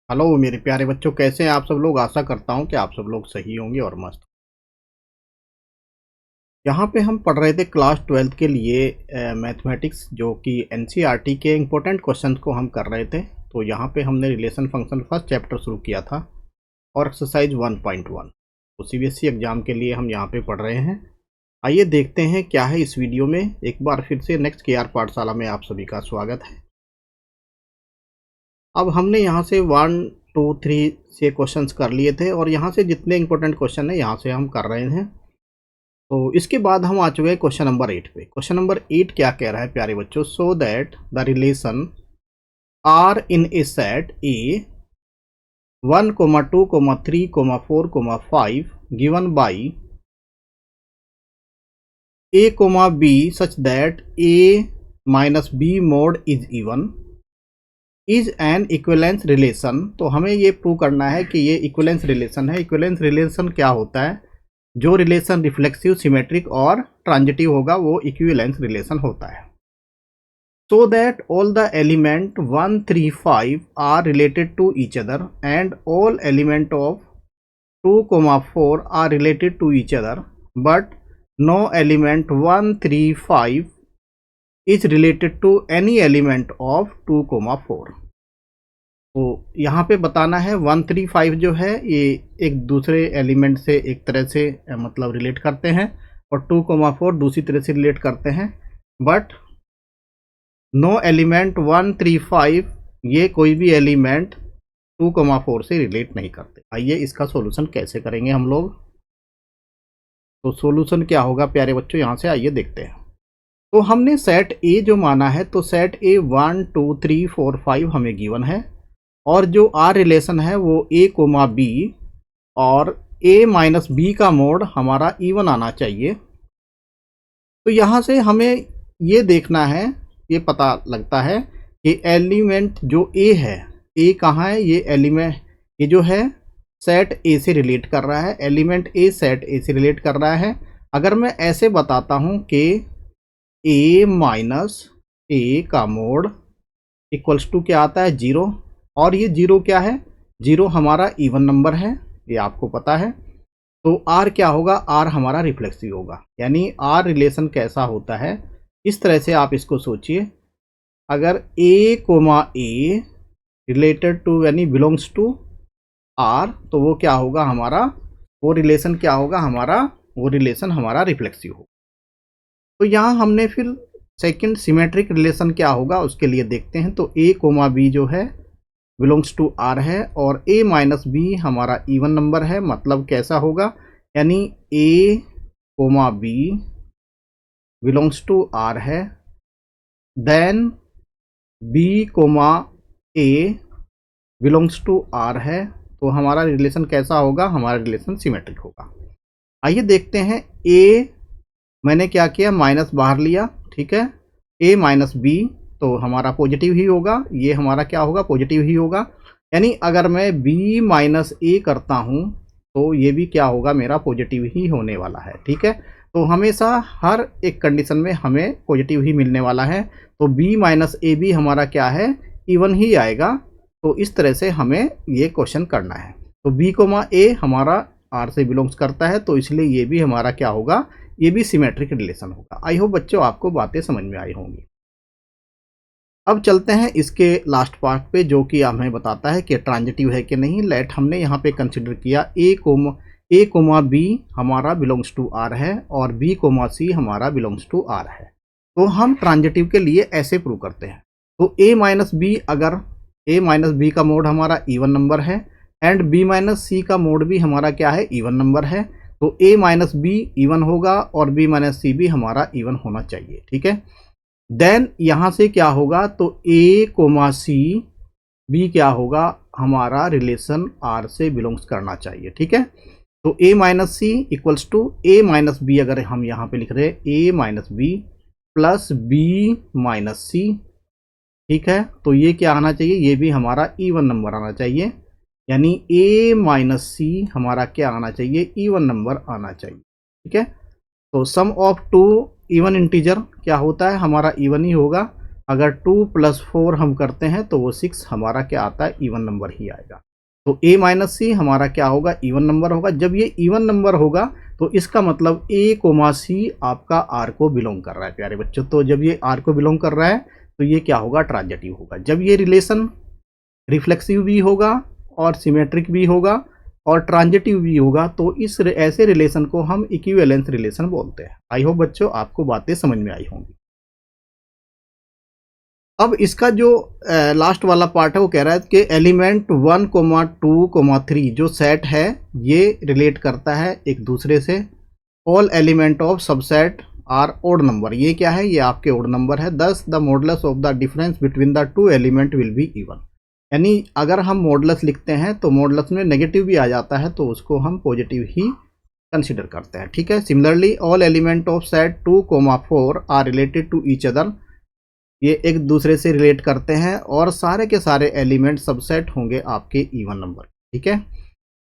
Hello मेरे प्यारे बच्चों, कैसे हैं आप सब लोग। आशा करता हूं कि आप सब लोग सही होंगे और मस्त। यहाँ पे हम पढ़ रहे थे क्लास 12th के लिए मैथमेटिक्स, जो कि एनसीईआरटी के इम्पोर्टेंट क्वेश्चन को हम कर रहे थे। तो यहाँ पे हमने रिलेशन फंक्शन फर्स्ट चैप्टर शुरू किया था और एक्सरसाइज 1.1 तो सीबीएसई एग्जाम के लिए हम यहाँ पे पढ़ रहे हैं। आइए देखते हैं क्या है इस वीडियो में। एक बार फिर से नेक्स्ट केआर पाठशाला में आप सभी का स्वागत है। अब हमने यहाँ से 1 2 3 से क्वेश्चंस कर लिए थे और यहाँ से जितने इंपॉर्टेंट क्वेश्चन है यहाँ से हम कर रहे हैं। तो इसके बाद हम आ चुके हैं क्वेश्चन नंबर 8 पे। क्वेश्चन नंबर 8 क्या कह रहा है प्यारे बच्चों, so that the relation R in a set A 1, 2, 3, 4, 5 given by A B such that A minus B mod is even is an equivalence relation. तो हमें ये प्रूव करना है कि ये इक्विवेलेंस रिलेशन है। इक्विवेलेंस रिलेशन क्या होता है? जो रिलेशन रिफ्लेक्सिव, सिमेट्रिक और ट्रांजिटिव होगा वो इक्विवेलेंस रिलेशन होता है। So that all the element 1, 3, 5 are related to each other and all element of 2, 4 are related to each other but no element 1, 3, 5 is related to any element of 2, 4। तो यहाँ पे बताना है 1, 3, 5 जो है ये एक दूसरे एलिमेंट से एक तरह से मतलब रिलेट करते हैं और 2, 4 दूसरी तरह से रिलेट करते हैं, बट नो एलिमेंट 1, 3, 5 ये कोई भी एलिमेंट 2, 4 से रिलेट नहीं करते। आइए इसका सॉल्यूशन कैसे करेंगे हम लोग। तो सॉल्यूशन क्या होगा प्यारे बच्चों, यहाँ से आइए देखते हैं। तो हमने सेट ए जो माना है, तो सेट ए 1, 2, 3, 4, 5 हमें गिवन है और जो आर रिलेशन है वो ए कोमा बी और ए माइनस बी का मोड हमारा इवन आना चाहिए। तो यहाँ से हमें ये देखना है, ये पता लगता है कि एलिमेंट जो ए है, ए कहाँ है, ये एलिमेंट ये जो है सेट ए से रिलेट कर रहा है। एलिमेंट ए सेट ए से रिलेट कर रहा है। अगर मैं ऐसे बताता हूँ कि ए माइनस ए का मोड इक्वल्स टू क्या आता है, 0, और ये 0 क्या है, 0 हमारा इवन नंबर है, ये आपको पता है। तो आर क्या होगा, आर हमारा रिफ्लेक्सिव होगा। यानी आर रिलेशन कैसा होता है, इस तरह से आप इसको सोचिए। अगर ए कोमा ए रिलेटेड टू यानी बिलोंग्स टू आर, तो वो क्या होगा हमारा, वो रिलेशन क्या होगा हमारा, वो रिलेशन हमारा रिफ्लेक्सिव होगा। तो यहाँ हमने फिर सेकंड सिमेट्रिक रिलेशन क्या होगा उसके लिए देखते हैं। तो ए कोमा बी जो है बिलोंग्स टू आर है और ए माइनस बी हमारा इवन नंबर है। मतलब कैसा होगा, यानी A comma B belongs to R है, then B comma A belongs to R है। तो हमारा रिलेशन कैसा होगा, हमारा रिलेशन सिमेट्रिक होगा। आइए देखते हैं। ए मैंने क्या किया, माइनस बाहर लिया, ठीक है। ए माइनस बी तो हमारा पॉजिटिव ही होगा, ये हमारा क्या होगा, पॉजिटिव ही होगा। यानी अगर मैं बी माइनस ए करता हूँ तो ये भी क्या होगा, मेरा पॉजिटिव ही होने वाला है, ठीक है। तो हमेशा हर एक कंडीशन में हमें पॉजिटिव ही मिलने वाला है। तो बी माइनस ए भी हमारा क्या है, इवन ही आएगा। तो इस तरह से हमें ये क्वेश्चन करना है। तो बी कोमा ए हमारा आर से बिलोंग्स करता है, तो इसलिए ये भी हमारा क्या होगा, ये भी सिमेट्रिक रिलेशन होगा। आई होप बच्चों आपको बातें समझ में आई होंगी। अब चलते हैं इसके लास्ट पार्ट पे, जो कि हमें बताता है कि ट्रांजिटिव है कि नहीं। लेट हमने यहाँ पे कंसिडर किया ए कोमा बी हमारा बिलोंग्स टू आर है और बी कोमा सी हमारा बिलोंग्स टू आर है। तो हम ट्रांजिटिव के लिए ऐसे प्रूव करते हैं। तो ए माइनस बी, अगर ए माइनस बी का मोड हमारा इवन नंबर है एंड बी माइनस सी का मोड भी हमारा क्या है, इवन नंबर है। तो ए माइनस बी इवन होगा और बी माइनस सी भी हमारा इवन होना चाहिए, ठीक है। देन यहाँ से क्या होगा, तो ए कोमा सी बी क्या होगा, हमारा रिलेशन आर से बिलोंग्स करना चाहिए, ठीक है। तो A minus C equals to A minus B, अगर हम यहाँ पे लिख रहे हैं A minus B plus B minus C, ठीक है। तो ये क्या आना चाहिए, ये भी हमारा इवन नंबर आना चाहिए। यानी ए माइनस सी हमारा क्या आना चाहिए, इवन नंबर आना चाहिए, ठीक है। तो सम ऑफ टू इवन इंटीजर क्या होता है, हमारा इवन ही होगा। अगर 2 + 4 हम करते हैं तो वो 6 हमारा क्या आता है, इवन नंबर ही आएगा। तो a माइनस सी हमारा क्या होगा, इवन नंबर होगा। जब ये इवन नंबर होगा तो इसका मतलब a, c आपका r को बिलोंग कर रहा है प्यारे बच्चों। तो जब ये r को बिलोंग कर रहा है तो ये क्या होगा, ट्रांजिटिव होगा। जब ये रिलेशन रिफ्लेक्सिव भी होगा और सिमेट्रिक भी होगा और ट्रांजिटिव भी होगा तो इस ऐसे रिलेशन को हम इक्विवेलेंस रिलेशन बोलते हैं। आई होप बच्चों आपको बातें समझ में आई होंगी। अब इसका जो लास्ट वाला पार्ट है वो कह रहा है कि एलिमेंट 1, 2, 3 जो सेट है ये रिलेट करता है एक दूसरे से। All element of subset are odd number, ये क्या है, ये आपके ओड नंबर है। Thus the modulus of the difference between the two element will be even. यानी अगर हम मॉडुलस लिखते हैं तो मॉडुलस में नेगेटिव भी आ जाता है तो उसको हम पॉजिटिव ही कंसिडर करते हैं, ठीक है। Similarly all element of set 2, 4 are related to each other, ये एक दूसरे से रिलेट करते हैं और सारे के सारे एलिमेंट सबसेट होंगे आपके इवन नंबर, ठीक है।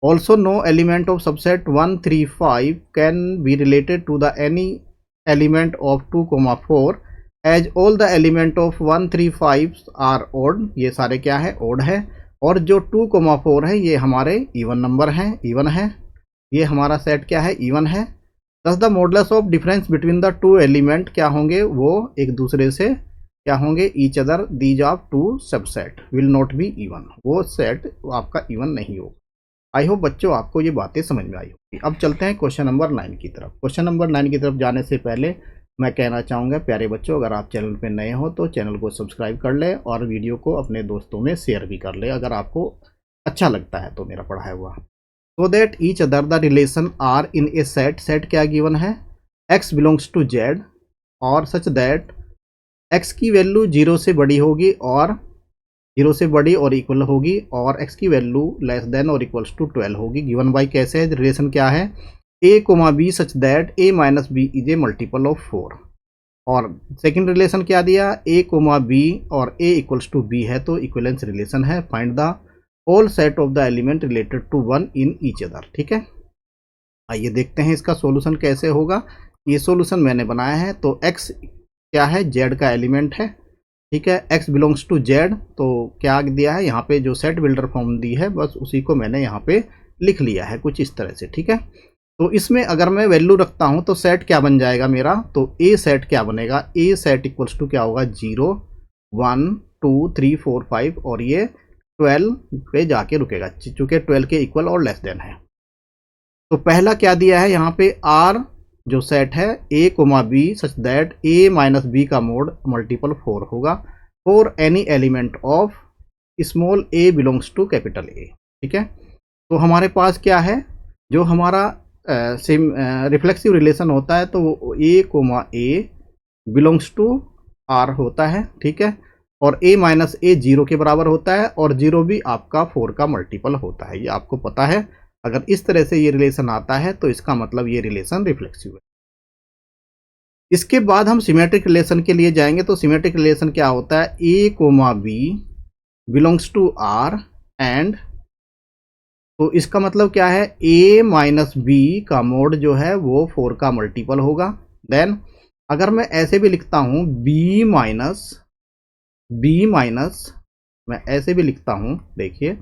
Also no element of subset 1, 3, 5 can be related to the any element of 2, 4 as all the element of 1, 3, 5 are odd, ये सारे क्या है, ओड है। और जो 2, 4 है ये हमारे इवन नंबर हैं, इवन है। ये हमारा सेट क्या है, इवन है। Thus the modulus of difference between the two element क्या होंगे, वो एक दूसरे से क्या होंगे, each other these of to subset will not be even, वो सेट आपका इवन नहीं होगा। आई होप बच्चों आपको ये बातें समझ में आई होगी। अब चलते हैं क्वेश्चन नंबर 9 की तरफ। क्वेश्चन नंबर 9 की तरफ जाने से पहले मैं कहना चाहूँगा प्यारे बच्चों, अगर आप चैनल पे नए हो तो चैनल को सब्सक्राइब कर ले और वीडियो को अपने दोस्तों में शेयर भी कर ले अगर आपको अच्छा लगता है तो मेरा पढ़ाया हुआ। So that each other the relation R in a set, set क्या गिवन है, x बिलोंग्स टू z और सच दैट x की वैल्यू 0 से बड़ी होगी और 0 से बड़ी और इक्वल होगी और x की वैल्यू लेस देन और इक्वल्स टू 12 होगी। गिवन बाय कैसे है, रिलेशन क्या है, a, b such that a minus b is a multiple of 4। और सेकंड रिलेशन क्या दिया, a, b और a इक्वल्स टू b है तो इक्विवेलेंस रिलेशन है। Find the whole set of the element related to 1 in each other, ठीक है। आइए देखते हैं इसका सॉल्यूशन कैसे होगा। ये सॉल्यूशन मैंने बनाया है। तो x क्या है, z का एलिमेंट है, ठीक है। x बिलोंग्स टू z, तो क्या दिया है यहाँ पे, जो सेट बिल्डर फॉर्म दी है बस उसी को मैंने यहाँ पे लिख लिया है कुछ इस तरह से, ठीक है। तो इसमें अगर मैं वैल्यू रखता हूँ तो सेट क्या बन जाएगा मेरा, तो a सेट क्या बनेगा, a सेट इक्वल्स टू क्या होगा, 0, 1, 2, 3, 4, 5 और ये 12 पे जाके रुकेगा चूँकि 12 के इक्वल और लेस देन है। तो पहला क्या दिया है यहाँ पे, r जो सेट है a, b such that a minus b का मोड मल्टीपल 4 होगा for any element of small a belongs to capital A, ठीक है। तो हमारे पास क्या है, जो हमारा रिफ्लेक्सिव रिलेशन होता है तो a, बिलोंग्स टू r होता है, ठीक है। और a माइनस a 0 के बराबर होता है और 0 भी आपका 4 का मल्टीपल होता है, ये आपको पता है। अगर इस तरह से ये रिलेशन आता है तो इसका मतलब ये रिलेशन रिफ्लेक्सिव है। इसके बाद हम सिमेट्रिक रिलेशन के लिए जाएंगे। तो सिमेट्रिक रिलेशन क्या होता है, a, b belongs to r and, तो इसका मतलब क्या है, a माइनस b का मोड जो है वो 4 का मल्टीपल होगा। देन अगर मैं ऐसे भी लिखता हूँ b माइनस मैं ऐसे भी लिखता हूँ, देखिए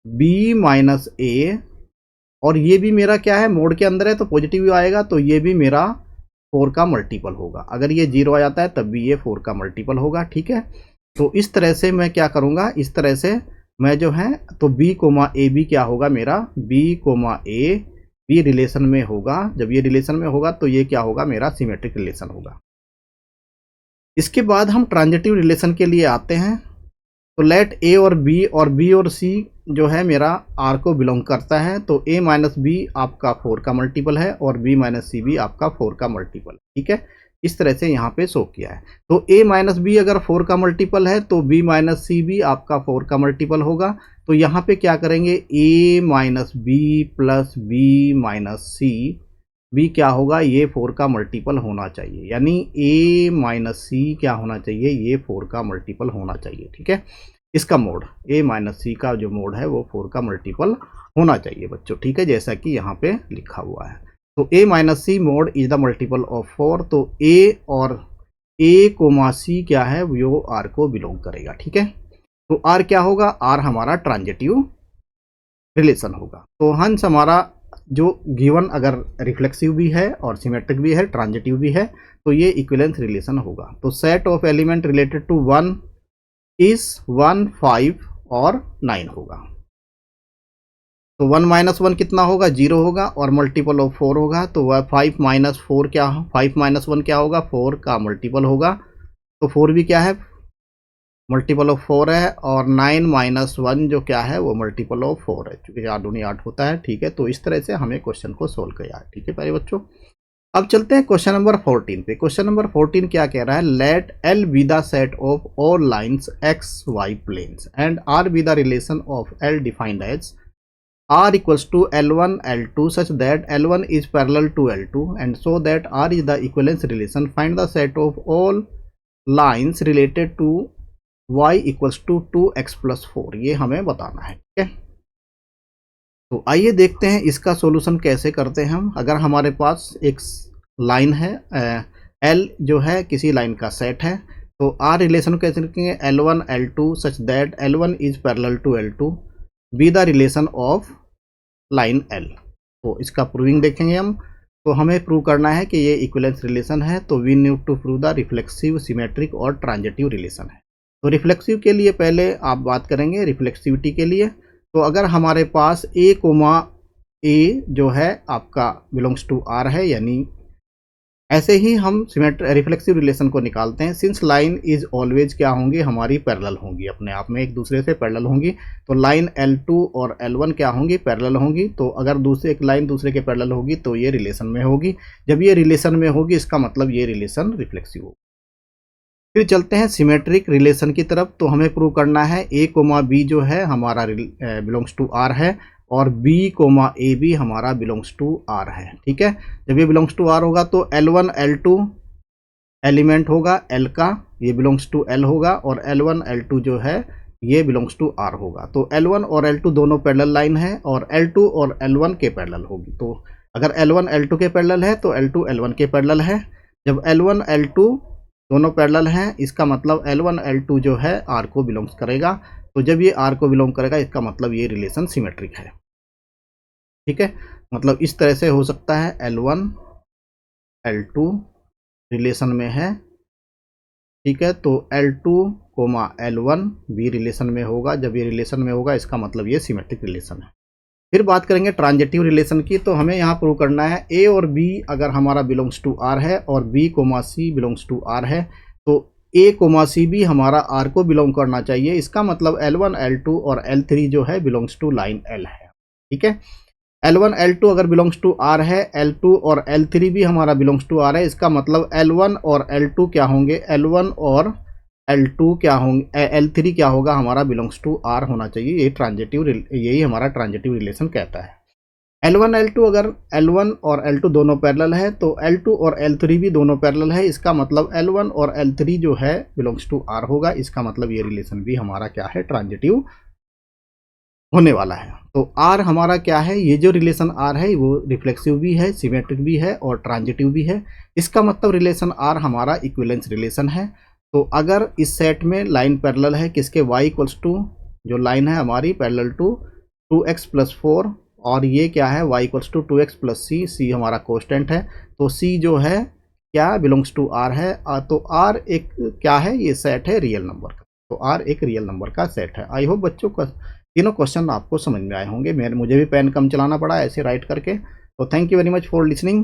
b माइनस a और ये भी मेरा क्या है, मोड के अंदर है तो पॉजिटिव आएगा तो ये भी मेरा 4 का मल्टीपल होगा। अगर ये 0 आ जाता है तब भी ये 4 का मल्टीपल होगा, ठीक है। तो इस तरह से मैं क्या करूँगा, इस तरह से मैं जो है तो b, a भी क्या होगा मेरा, b, a भी रिलेशन में होगा। जब ये रिलेशन में होगा तो ये क्या होगा, मेरा सिमेट्रिक रिलेशन होगा। इसके बाद हम ट्रांजिटिव रिलेशन के लिए आते हैं। तो लेट a और b और c जो है मेरा r को बिलोंग करता है तो a माइनस b आपका 4 का मल्टीपल है और b माइनस c भी आपका 4 का मल्टीपल, ठीक है। इस तरह से यहाँ पे शो किया है। तो a माइनस b अगर 4 का मल्टीपल है तो b माइनस c भी आपका 4 का मल्टीपल होगा। तो यहाँ पे क्या करेंगे, a minus b plus b minus c, b क्या होगा, ये 4 का मल्टीपल होना चाहिए, यानी a माइनस c क्या होना चाहिए, ये 4 का मल्टीपल होना चाहिए, ठीक है। इसका मोड a माइनस c का जो मोड है वो 4 का मल्टीपल होना चाहिए बच्चों, ठीक है, जैसा कि यहाँ पे लिखा हुआ है। तो a minus c mode is the multiple of 4। तो a और ए कोमा सी क्या है, वो आर को बिलोंग करेगा। ठीक है, तो आर क्या होगा, आर हमारा ट्रांजिटिव रिलेशन होगा। तो हंस हमारा जो गिवन अगर रिफ्लेक्सिव भी है और सिमेट्रिक भी है, ट्रांजिटिव भी है, तो ये इक्विवेलेंस रिलेशन होगा। तो set of element related to 1 is 1, 5 और 9 होगा। तो 1 माइनस 1 कितना होगा, 0 होगा, और मल्टीपल ऑफ 4 होगा। तो वह 5 माइनस 4 क्या, 5 माइनस 1 क्या होगा, 4 का मल्टीपल होगा। तो 4 भी क्या है, मल्टीपल ऑफ 4 है, और 9 माइनस 1 जो क्या है वो मल्टीपल ऑफ 4 है, क्योंकि 8 दूनी 8 होता है। ठीक है, तो इस तरह से हमें क्वेश्चन को सोल्व किया है। ठीक है प्यारे बच्चों, अब चलते हैं क्वेश्चन नंबर 14 पे। क्वेश्चन नंबर 14 क्या कह रहा है, let L be the set of all lines X Y planes and R be the relation of L defined as R equals to L1 L2 such that L1 is parallel to L2 and so that R is the equivalence relation. Find the set of all lines related to y equals to 2x plus 4। ये हमें बताना है। ठीक है, तो आइए देखते हैं इसका सॉल्यूशन कैसे करते हैं हम। अगर हमारे पास एक लाइन है, L जो है किसी लाइन का सेट है, तो R रिलेशन कैसे लिखेंगे, L1 L2 such that L1 is parallel to L2 be the relation of line L। तो इसका प्रूविंग देखेंगे हम। तो हमें प्रूव करना है कि ये इक्विवेलेंस रिलेशन है, तो we need to prove the reflexive, symmetric और ट्रांजिटिव रिलेशन है। तो रिफ्लेक्सिव के लिए पहले आप बात करेंगे रिफ्लेक्सिविटी के लिए। तो अगर हमारे पास ए कोमा ए जो है आपका बिलोंग्स टू आर है, यानी ऐसे ही हम रिफ्लेक्सिव रिलेशन को निकालते हैं। सिंस लाइन इज ऑलवेज क्या होंगी, हमारी पैरेलल होंगी, अपने आप में एक दूसरे से पैरेलल होंगी। तो लाइन L2 और L1 क्या होंगी, पैरेलल होंगी। तो अगर दूसरे एक लाइन दूसरे के पैरेलल होगी तो ये रिलेशन में होगी। जब ये रिलेशन में होगी इसका मतलब ये रिलेशन रिफ्लेक्सिव होगी। फिर चलते हैं सिमेट्रिक रिलेशन की तरफ। तो हमें प्रूव करना है ए कोमा बी जो है हमारा बिलोंग्स टू आर है, और B कोमा ए बी हमारा बिलोंग्स टू आर है। ठीक है, जब ये बिलोंग्स टू आर होगा तो L1 L2 एलिमेंट होगा L का, ये बिलोंग्स टू L होगा, और L1 L2 जो है ये बिलोंग्स टू R होगा। तो L1 और L2 दोनों पैरेलल लाइन है, और L2 और L1 के पैरेलल होगी। तो अगर L1 L2 के पैरेलल है तो L2 L1 के पैरेलल है। जब L1 L2 दोनों पैरेलल हैं, इसका मतलब L1 L2 जो है R को बिलोंग्स करेगा। तो जब ये R को बिलोंग करेगा इसका मतलब ये रिलेशन सिमेट्रिक है। ठीक है, मतलब इस तरह से हो सकता है L1 L2 रिलेशन में है। ठीक है, तो L2 कोमा L1 भी रिलेशन में होगा। जब ये रिलेशन में होगा इसका मतलब ये सिमेट्रिक रिलेशन है। फिर बात करेंगे ट्रांजिटिव रिलेशन की। तो हमें यहाँ प्रूव करना है A और B अगर हमारा बिलोंग्स टू R है और B comma C belongs to R है, तो A कोमा C भी हमारा R को बिलोंग करना चाहिए। इसका मतलब L1 L2 और L3 जो है बिलोंग्स टू लाइन L है। ठीक है, L1 L2 अगर बिलोंग्स टू R है, L2 और L3 भी हमारा बिलोंग्स टू R है, इसका मतलब L1 और L2 क्या होंगे, L1 और L2 क्या होंगे, L3 क्या होगा, हमारा बिलोंग्स टू R होना चाहिए। ये ट्रांजिटिव, यही हमारा ट्रांजिटिव रिलेशन कहता है। L1 L2 अगर L1 और L2 दोनों पैरेलल है तो L2 और L3 भी दोनों पैरेलल है। इसका मतलब L1 और L3 जो है बिलोंग्स टू R होगा। इसका मतलब ये रिलेशन भी हमारा क्या है, ट्रांजिटिव होने वाला है। तो R हमारा क्या है, ये जो रिलेशन R है वो रिफ्लेक्सिव भी है, सिमेट्रिक भी है और ट्रांजिटिव भी है। इसका मतलब रिलेशन R हमारा इक्विवेलेंस रिलेशन है। तो अगर इस सेट में लाइन पैरेलल है किसके, y इक्वल्स टू, जो लाइन है हमारी पैरेलल टू 2x प्लस 4, और ये क्या है y equals to 2x plus c हमारा कोस्टेंट है। तो c जो है क्या, बिलोंग्स टू R है। तो R एक क्या है, ये सेट है रियल नंबर का। तो R एक रियल नंबर का सेट है। आई होप बच्चों का तीनों क्वेश्चन आपको समझ में आए होंगे। मुझे भी पेन कम चलाना पड़ा ऐसे राइट करके। तो thank you very much for listening.